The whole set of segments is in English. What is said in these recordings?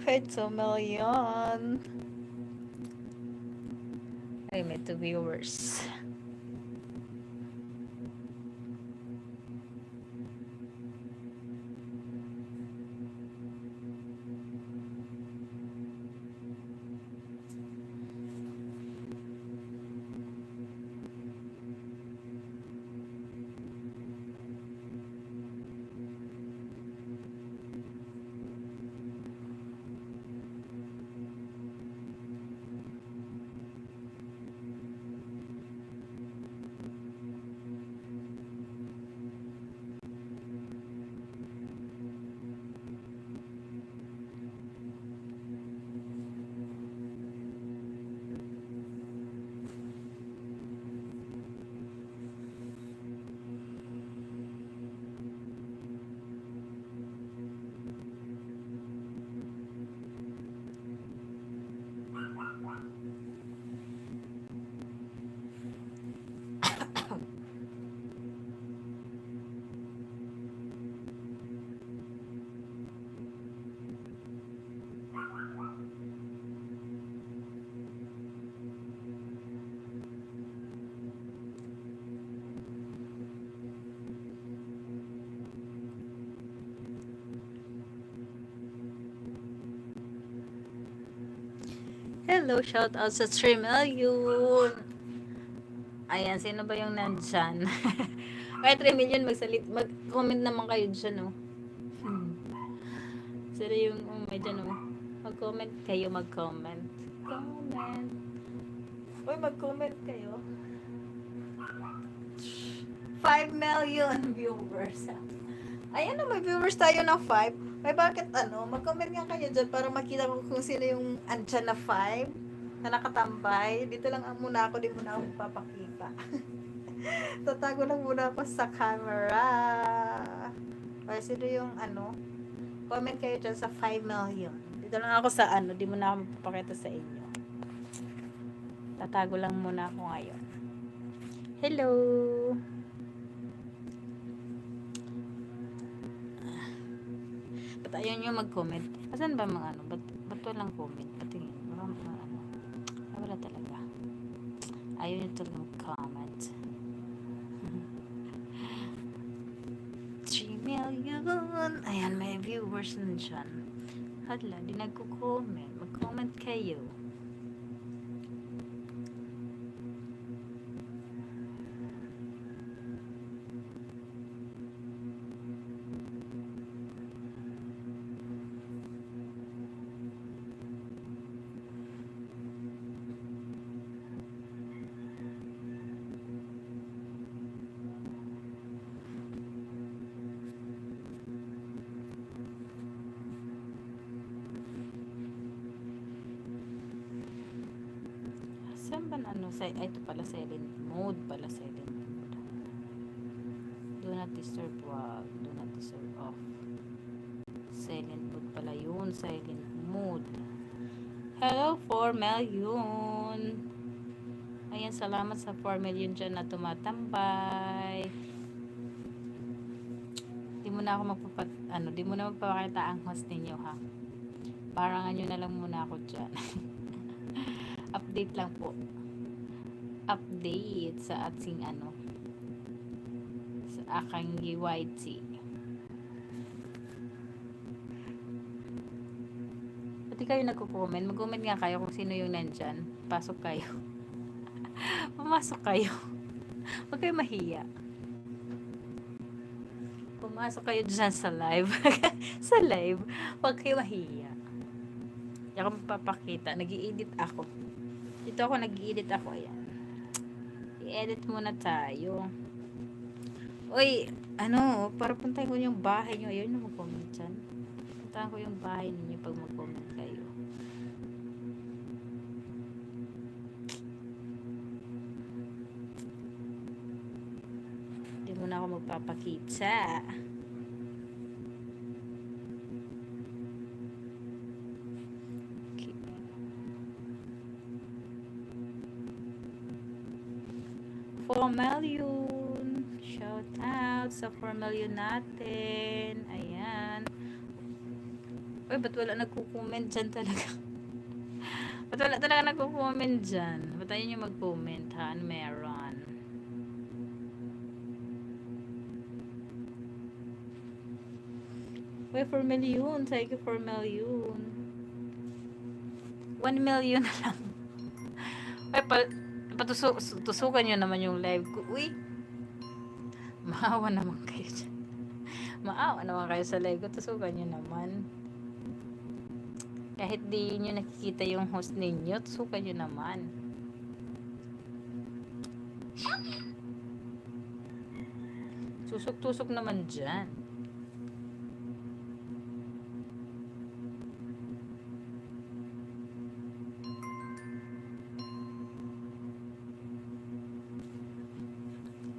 It's a million. I met 2 viewers. Hello, shout out sa 3 million. Ayan, sino ba yung nandyan? Kaya 3 million, mag-comment naman kayo dyan, no? Sino yung may dyan, no? Mag-comment kayo, mag-comment. Comment. Uy, mag-comment kayo. 5 million viewers. Ayan na, may viewers tayo na 5. May bakit mag-comment nga kayo dyan para makita ko kung sino yung andyan na 5 na nakatambay. Dito lang muna ako, di muna ako papakita. Tatago lang muna ako sa camera. Or sino yung comment kayo dyan sa 5 million. Dito lang ako sa di muna ako papakita sa inyo. Tatago lang muna ako ngayon. Hello! Ba't ayaw nyo mag-comment? Asan ba mga Ba't walang comment? Patingin. Wala talaga. Ayaw nyo talaga mag-comment. 3 million. Ayan, may viewers na dyan. Hala, di nagko-comment. Mag-comment kayo. Saan ba ano? Ito pala silent mode. Silent mode. Do not disturb. Wag. Do not disturb off. Silent mode pala yun. Silent mode. Hello, 4 million. Ayan, salamat sa 4 million dyan na tumatambay. Di mo na ako di mo na magpapakita ang host ninyo, ha? Parangan nyo na lang muna ako dyan. Update lang po. Update sa ating sa aking YT. Pati kayo nagko-comment. Mag-comment nga kayo kung sino yung nandyan. Pasok kayo. Pumasok kayo. Huwag kayo mahiya. Pumasok kayo dyan sa live. Sa live. Huwag kayo mahiya. Hindi ako magpapakita. Nag-i-edit ako. Dito ako nag-i-edit ako. Ayan. I-edit muna tayo. Uy, para puntahin ko yung bahay nyo. Ayun na mag-comment dyan. Puntahan ko yung bahay ninyo pag mag-comment kayo. Hindi mo na ako magpapakita. Okay. 4 million. Shout out sa 4 million natin. Ayan. Uy, ba't wala nagko-comment dyan talaga? Ba't wala talaga nagko-comment dyan? Ba't tayo nyo mag-comment, ha? Ano meron? Uy, 4 million. Thank you, 4 million. 1 million na lang. Uy, tusukan nyo naman yung live ko. Uy, maawa naman kayo dyan. Maawa naman kayo sa live ko. Tusukan nyo naman. Kahit di nyo nakikita yung host ninyo, tusukan nyo naman. Tusok-tusok naman dyan.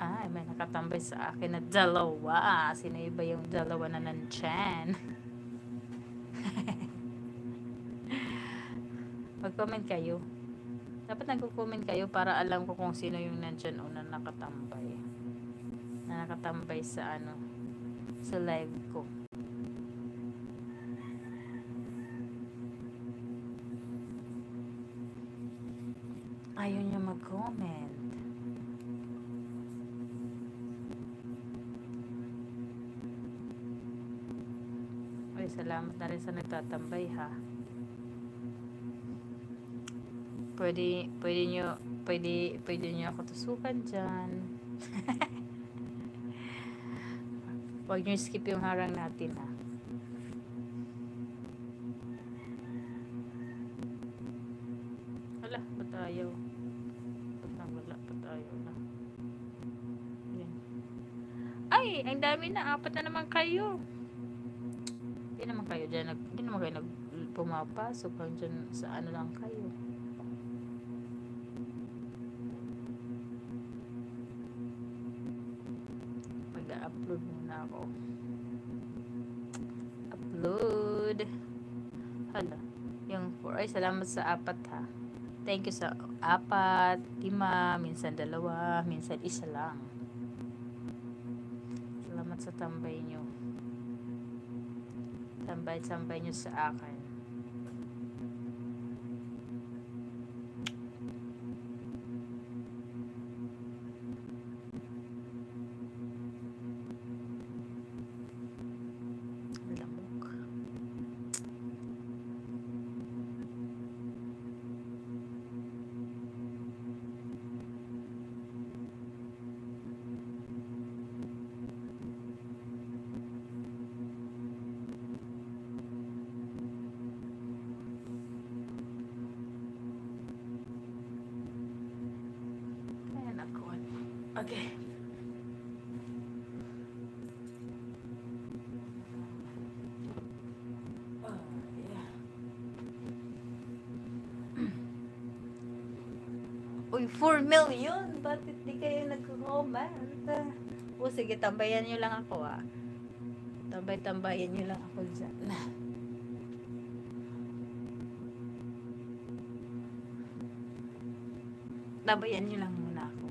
Ay, may nakatambay sa akin na dalawa. Sino ba yung dalawa na nandyan? Mag-comment kayo. Dapat nag-comment kayo para alam ko kung sino yung nandyan o na nakatambay. Na nakatambay sa sa live ko. Ayaw niya mag-comment. Ay, salamat na rin sa nagtatambay, ha. Pwede nyo ako tusukan dyan. Huwag nyo skip yung harang natin, ha. Wala, ba't ayaw? Wala, ba't ayaw na? Yan. Ay, ang dami na. 4 na naman kayo. Hindi naman kayo pumapasok. Dyan sa lang kayo. Mag-upload muna ako. Upload. Hala. Yung 4. Ay, salamat sa 4, ha. Thank you sa 4, 5, minsan 2, minsan 1 lang. Salamat sa tambay nyo. Tambay nyo sa akin. Lamok. Okay. Yeah. 4 million. Ba't hindi kayo nag-comment? O sige, tambayan nyo lang ako Tambay-tambayan nyo lang ako dyan. Tambayan nyo lang muna ako.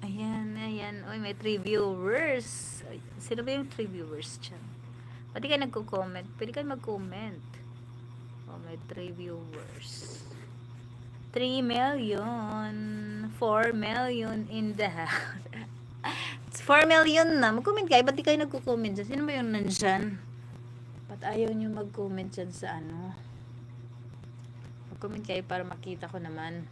Ayan. Uy, may 3 viewers. Ay, sino ba yung 3 viewers dyan? Pwede kayo nagko-comment. Pwede kayo mag-comment. Oh, may 3 viewers. 3 million. 4 million in the house. 4 million na. Mag-comment kayo. Ba't di kayo nagko-comment dyan? Sino ba yung nandyan? Ba't ayaw nyo mag-comment dyan sa ano? Mag-comment kayo para makita ko naman.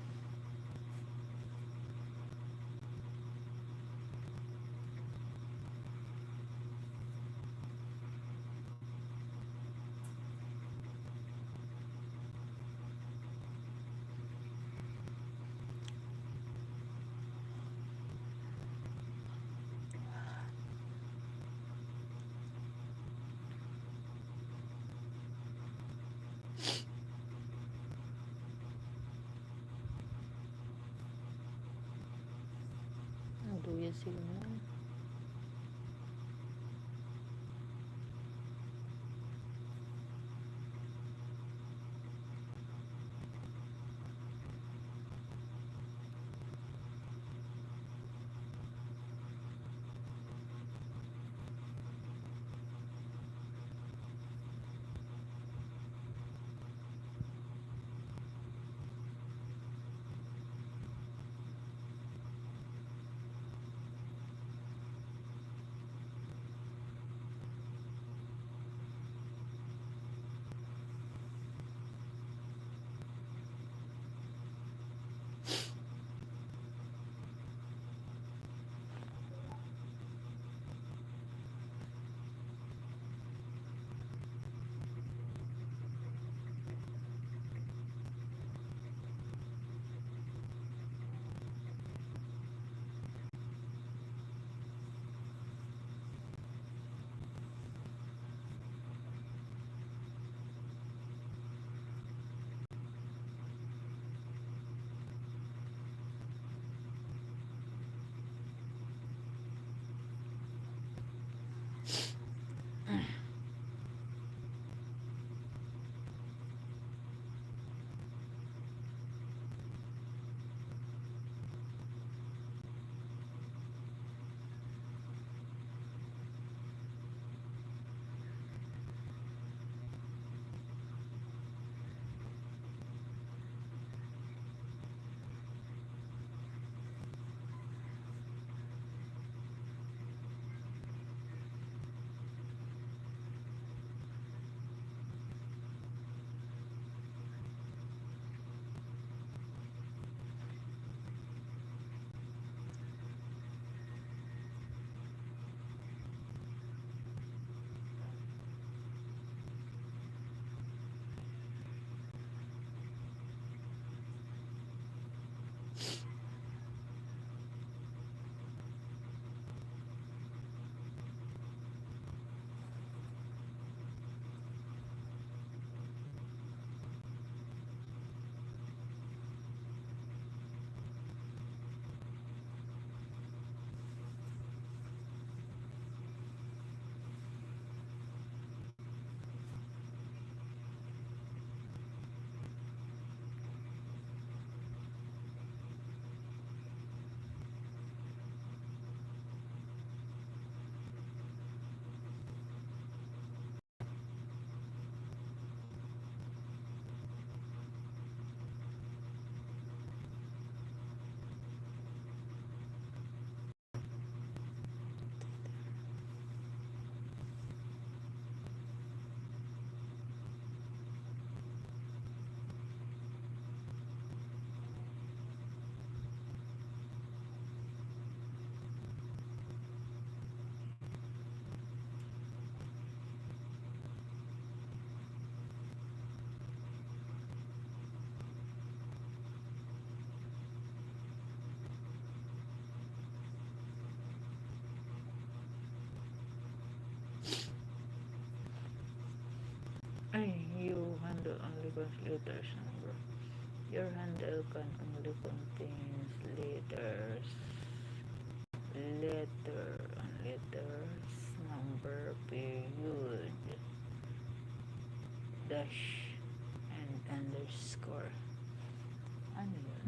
sila. Ay, you handle only letters number. Your handle can only contains letters, number, period, dash, and underscore. Ano yun?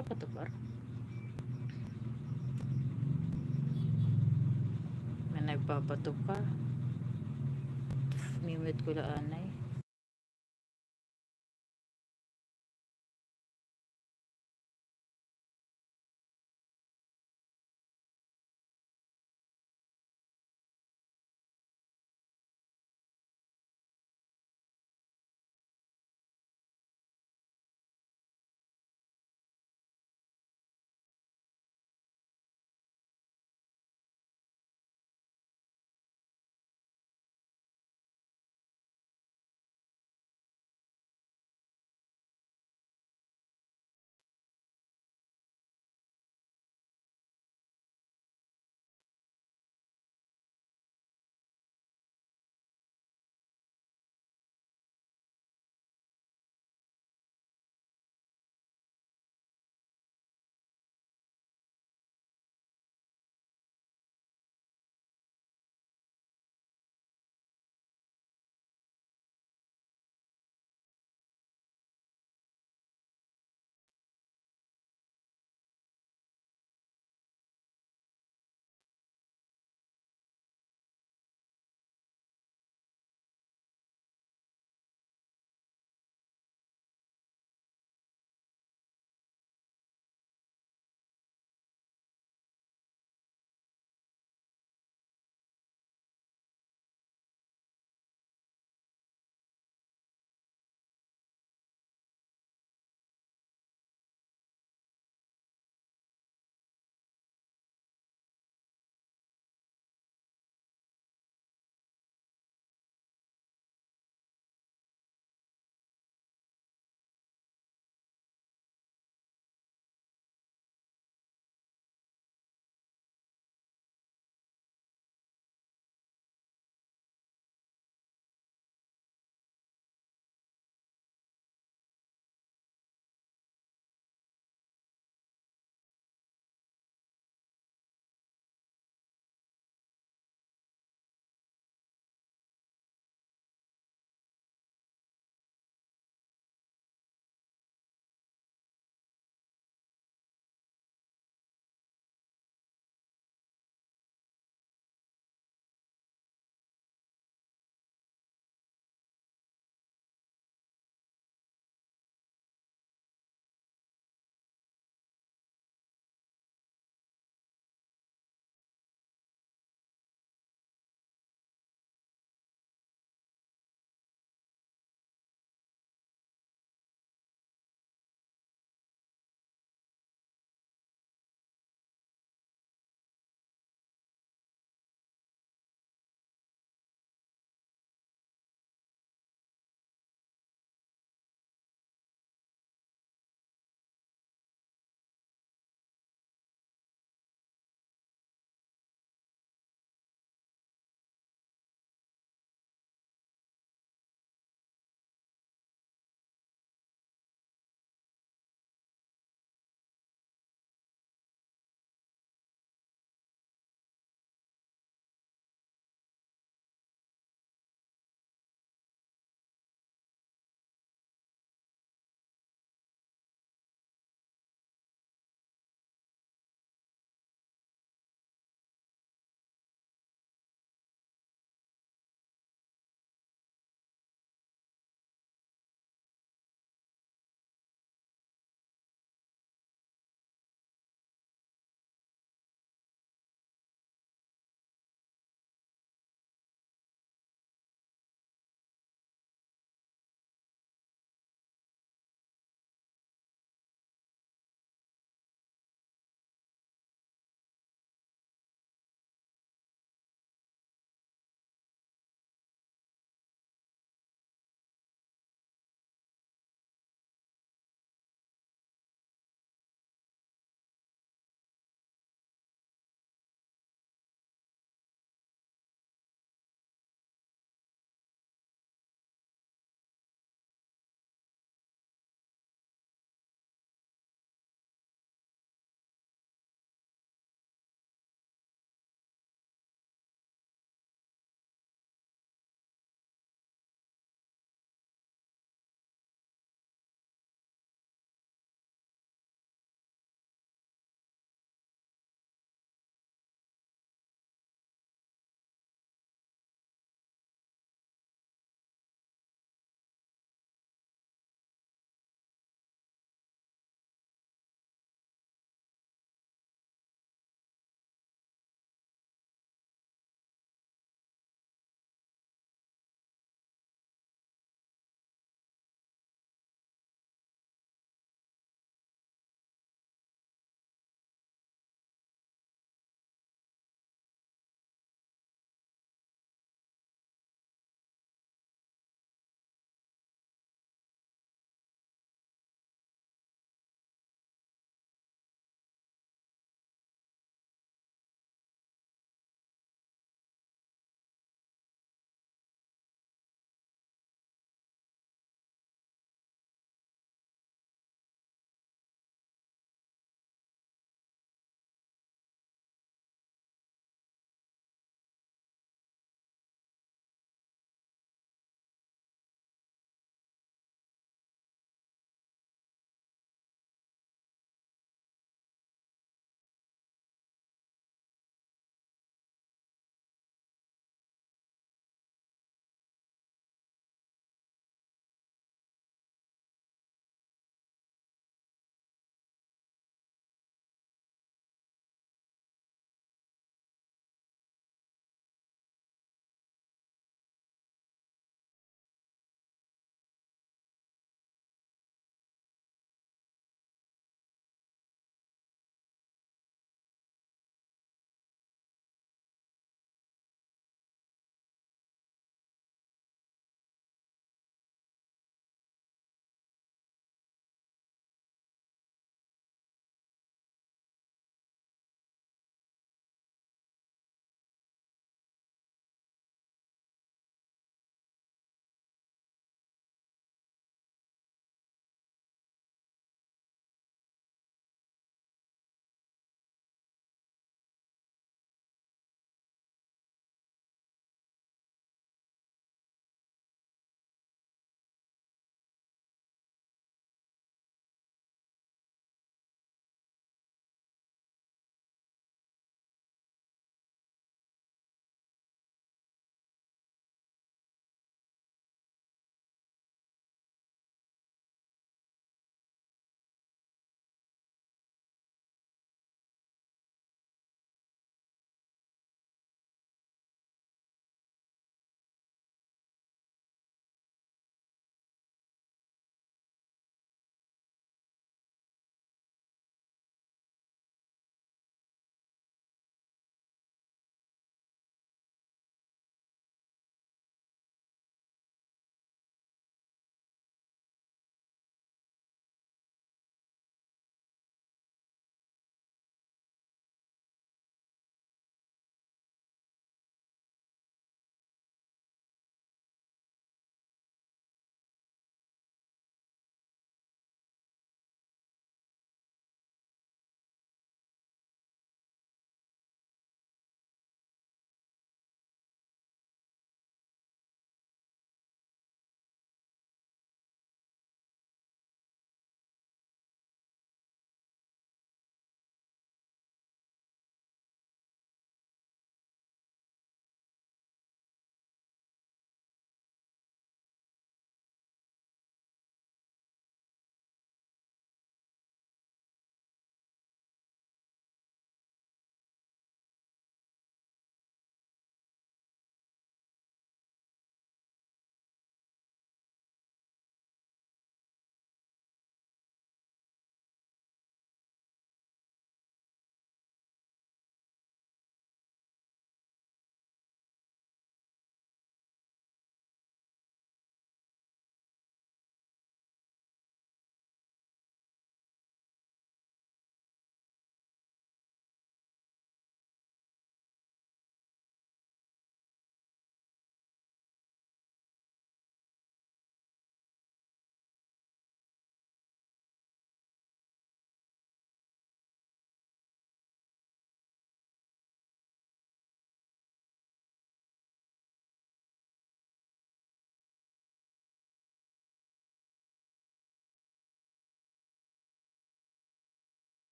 Papatukar. May nagpapatukar. Mimit ko la anay.